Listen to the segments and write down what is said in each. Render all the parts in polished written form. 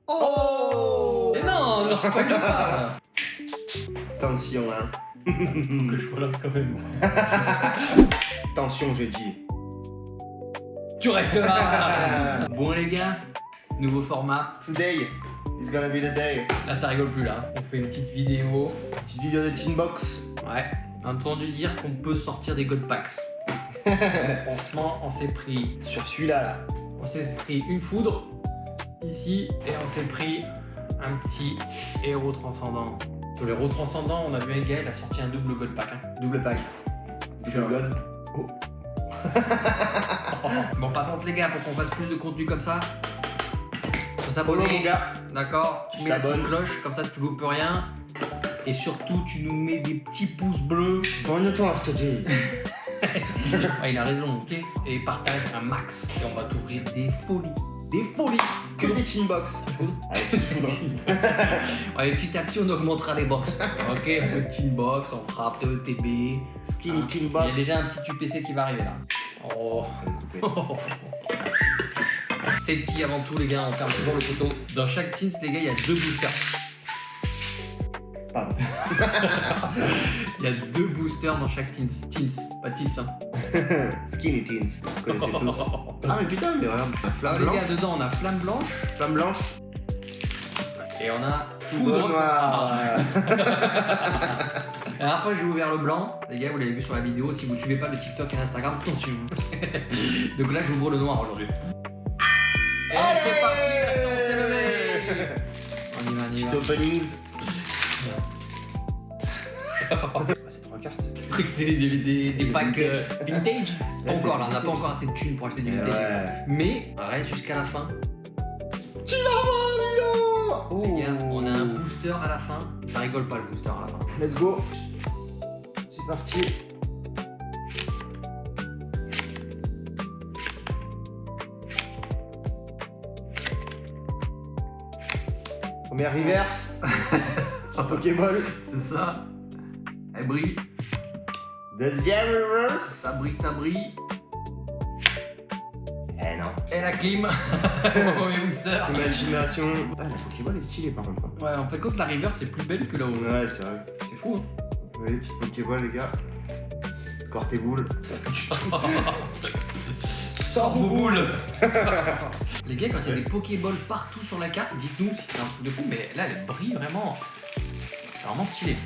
Oh. Et non, ne leur spoil pas. Attention, hein. Que je relance quand même. Attention, j'ai dit. Tu restes là. Bon les gars, nouveau format. Today is gonna be the day. Là ça rigole plus là. On fait une petite vidéo. Petite vidéo de Teen Box. Ouais. On a entendu dire qu'on peut sortir des God Packs. Franchement, on s'est pris. Sur celui-là, là. On s'est pris une foudre ici et on s'est pris un petit héros transcendant. Sur les héros transcendants, on a vu un gars, il a sorti un double God Pack. Hein. Double pack. Double god. Oh. Bon, par contre les gars, pour qu'on fasse plus de contenu comme ça, faut Follow, mon s'abonner. gars. D'accord, tu Tu mets la petite t'abonnes. cloche, comme ça tu loupes rien. Et surtout, tu nous mets des petits pouces bleus. Bonne-toi, je te dis. Ouais, il a raison, ok. Et partage un max. Et on va t'ouvrir des folies. Des folies. Que des Teen Box. Allez, petite foudre. Ouais, petit à petit, on augmentera les box. Ok, un peu de teen box, on fera après ETB. Skinny Teen Il y Box. a déjà un petit UPC qui va arriver là. Oh. Safety avant tout, les gars, on ferme toujours le couteau. Dans chaque teens, les gars, il y a 2 boosters. Pardon. Il y a 2 boosters dans chaque teens. Teens, pas teens, hein. Skinny Teens. Vous connaissez tous. Ah, mais putain, mais regarde. Alors, Flamme les blanche. gars, dedans, on a flamme blanche Flamme blanche. et on a Foudre foudre noire. La dernière fois, j'ai ouvert le blanc. Les gars, vous l'avez vu sur la vidéo. Si vous ne suivez pas le TikTok et l'Instagram, attention. Donc là, j'ouvre le noir aujourd'hui. Et Allez, c'est parti, la séance est levée. On y va, on y Petite va. openings. C'est 3 cartes. J'ai cru que c'était des packs vintage. Pas Ouais, encore c'est là, on n'a pas vintage. encore assez de thunes pour acheter du vintage. Ouais. Mais on reste jusqu'à la fin. Tu vas voir, Milo. Les gars, on a un booster à la fin. Ça rigole pas le booster à la fin. Let's go. C'est parti. Première reverse. Petit Pokéball. C'est ça. Elle brille. Deuxième reverse. Ça brille, ça brille. Eh non. Et la clim. Premier booster. Imagination. Ah, la Pokéball est stylée par contre. Ouais, en fait, quand la river, c'est plus belle que la haut. Ouais, c'est vrai. C'est fou, hein. Oui, petit Pokéball, les gars. Squirtez-boule. Sors boule. Les gars, quand il y a des Pokéballs partout sur la carte, dites-nous si c'est un truc de fou, mais là, elle brille vraiment. C'est vraiment stylé.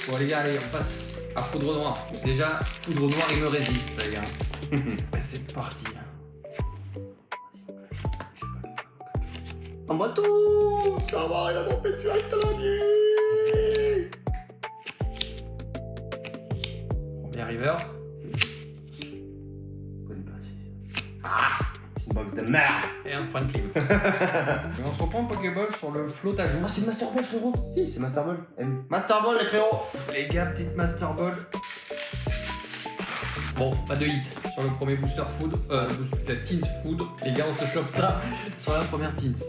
Bon, les gars, allez, on passe à Foudre Noire. Déjà, Foudre Noire, il me résiste, les gars. Et c'est parti. En bateau. Ça va, il a trompé de direct à la nuit. Première reverse. Je connais pas si. Ah. C'est une box de merde. Et un point de clim. Et on se reprend Pokéball sur le flot à jour. Ah, c'est Master Ball, frérot. Si, c'est Master Ball. Master Ball, les frérots. Les gars, petite Master Ball. Bon, pas de hit sur le premier booster food, Teens Food. Les gars, on se chope ça sur la première Teens.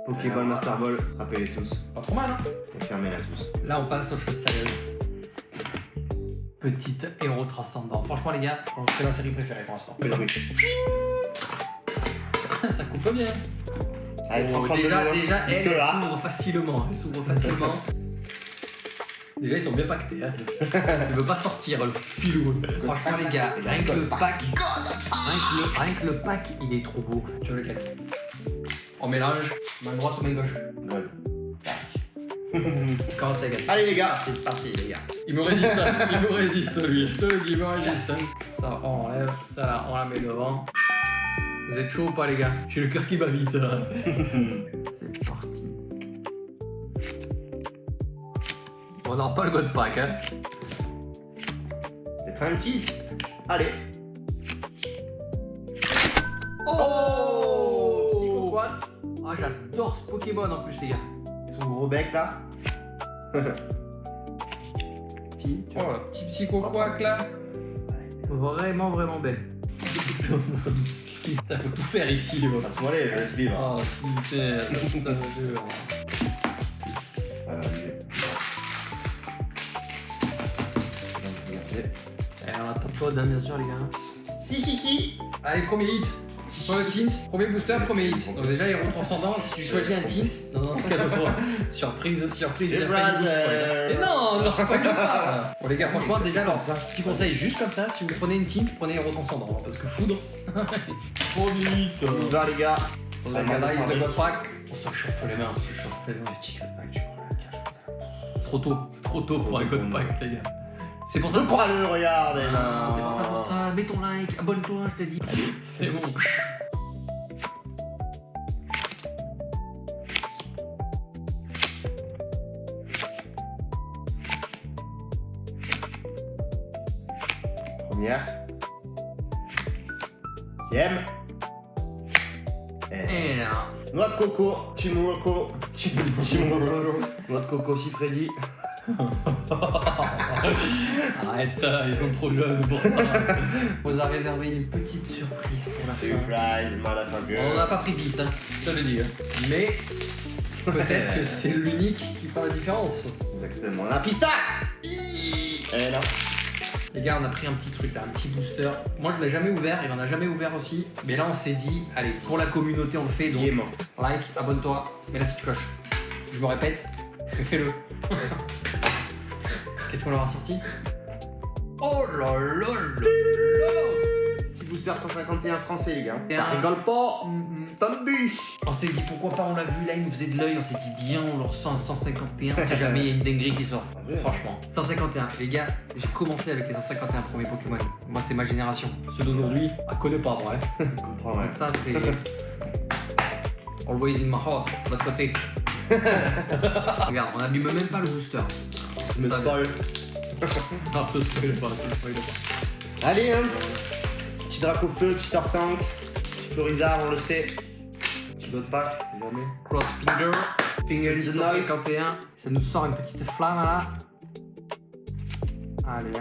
Pokéball, Master Ball, rappelez-les tous. Pas trop mal, hein. Et fermez-la tous. Là, on passe aux choses sérieuses. Petite héros transcendant. Franchement, les gars, c'est ma série préférée pour l'instant. Fais le bruit. Ça coupe bien. Allez, Oh, prends déjà, ça elle s'ouvre facilement. Elle s'ouvre facilement. Déjà, ils sont bien pactés. Hein. Il veut pas sortir, le filou. Franchement, les gars, rien que le pack, rien que le pack, il est trop beau. Tu vois lequel? On mélange, main droite ou main gauche. God. Comment ça, gars? Allez, les gars. C'est parti, les gars. Il me résiste, hein. Il me résiste, lui. Je te le dis, il me résiste. Ça, on enlève, ça, on la met devant. Vous êtes chaud ou pas, les gars? J'ai le cœur qui bat vite. Là. C'est parti. On n'a pas le God Pack, hein. C'est un petit. Allez. Oh, Psychoquat. Ah, j'adore ce Pokémon en plus, les gars. Son gros bec là. Petit, oh, la petite Psychoquack là. Vraiment, vraiment belle. Putain, faut tout faire ici, les gars. Passe-moi les, je laisse libre. Oh putain, putain de dur. Merci. Et on a pas de faute, hein, bien sûr, les gars. Si Kiki. Allez, premier hit. Si Sur le Teens, premier booster, premier hit. Donc déjà, héros transcendant, si tu choisis un Teens. Non, calme-toi. Surprise, surprise. J'ai t'as pas dit Brother. mais non, ne leur spoil pas. Bon les gars, franchement, déjà, alors, petit conseil, juste comme ça, si vous prenez une Teens, prenez héros transcendant. Parce que foudre. Trop vite. On va les gars. On analyse le god pack. On se chauffe les mains, on se chauffe les mains. C'est trop tôt pour un god pack, les gars. C'est pour ça. Crois-le, regarde. C'est pour ça, mets ton like, abonne-toi, je t'ai dit. C'est bon. Première. Deuxième. Et là. Noix de coco, Chimuroko. Chimuroko. Noix de coco, si Freddy. Arrête, ils sont trop jeunes pour ça. On vous a réservé une petite surprise pour la fin. Surprise, motherfucker. On n'a pas pris 10, hein, je te le dis. Hein. Mais peut-être que c'est l'unique qui fait la différence. Exactement. On a pris ça. Eh non. Les gars, on a pris un petit truc là, un petit booster. Moi je l'ai jamais ouvert, il en a jamais ouvert aussi. Mais là on s'est dit, allez, pour la communauté on le fait. Donc Gaiement. like, abonne-toi, mets la petite cloche. Je me répète, fais-le. Qu'est-ce qu'on leur a sorti? Oh là là là. Petit booster 151 français, les gars. Et Ça un- rigole pas. Tendu. On s'est dit pourquoi pas, on l'a vu là, il nous faisait de l'œil, on s'est dit bien, on leur sent un 151, on sait jamais, il y a une dinguerie qui sort. Ouais. Franchement. 151, les gars, j'ai commencé avec les 151 premiers Pokémon. Moi c'est ma génération. Ceux d'aujourd'hui, je connais pas moi. Hein. Je comprends, ouais. Donc ça c'est always in my heart, de l'autre côté. Regarde, on n'abîme même pas le booster. Je me Ça, spoil. Non, te spoil pas. Allez, hein. Petit drapeau feu, petit Tortank, petit Florizard, on le sait. Petit bot pack, jamais. Cross finger, Finger in the noise. 151, ça nous sort une petite flamme là. Allez.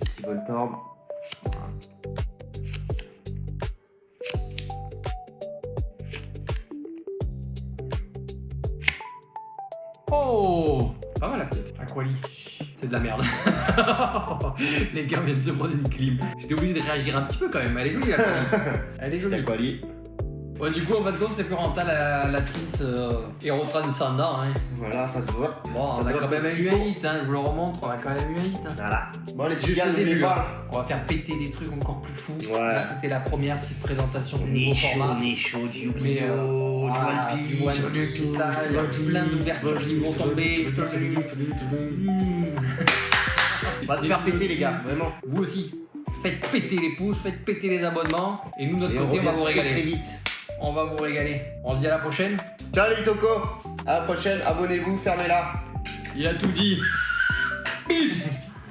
Petit Voltorb. Oh! Pas mal la petite. Aquali. C'est de la merde. Les gars viennent de se prendre une clim. J'étais obligé de réagir un petit peu quand même. Elle est jolie la Aquali. Elle est jolie. C'était Quali. Ouais, du coup, en fin de compte, c'est plus rentable la Teens Hero Transcendant. Hein. Voilà, ça se voit. Bon, Ça on a doit quand même être eu un beau. hit, hein. Je vous le remontre, on a quand même eu un hit. Hein. Voilà. Bon, les Juste gars, le n'oubliez début. pas. On va faire péter des trucs encore plus fous. Ouais. Là, c'était la première petite présentation du nouveau format. on est chaud, du Mais voilà, du One Piece, là, il y a plein d'ouvertures qui vont tomber. On va te faire péter, les gars, vraiment. Vous aussi, faites péter les pouces, faites péter les abonnements. Et nous, de notre Et on côté, on va revient vous très régaler. vite. On va vous régaler. On se dit à la prochaine. Ciao les Toko. À la prochaine, abonnez-vous, fermez-la. Il a tout dit. Peace.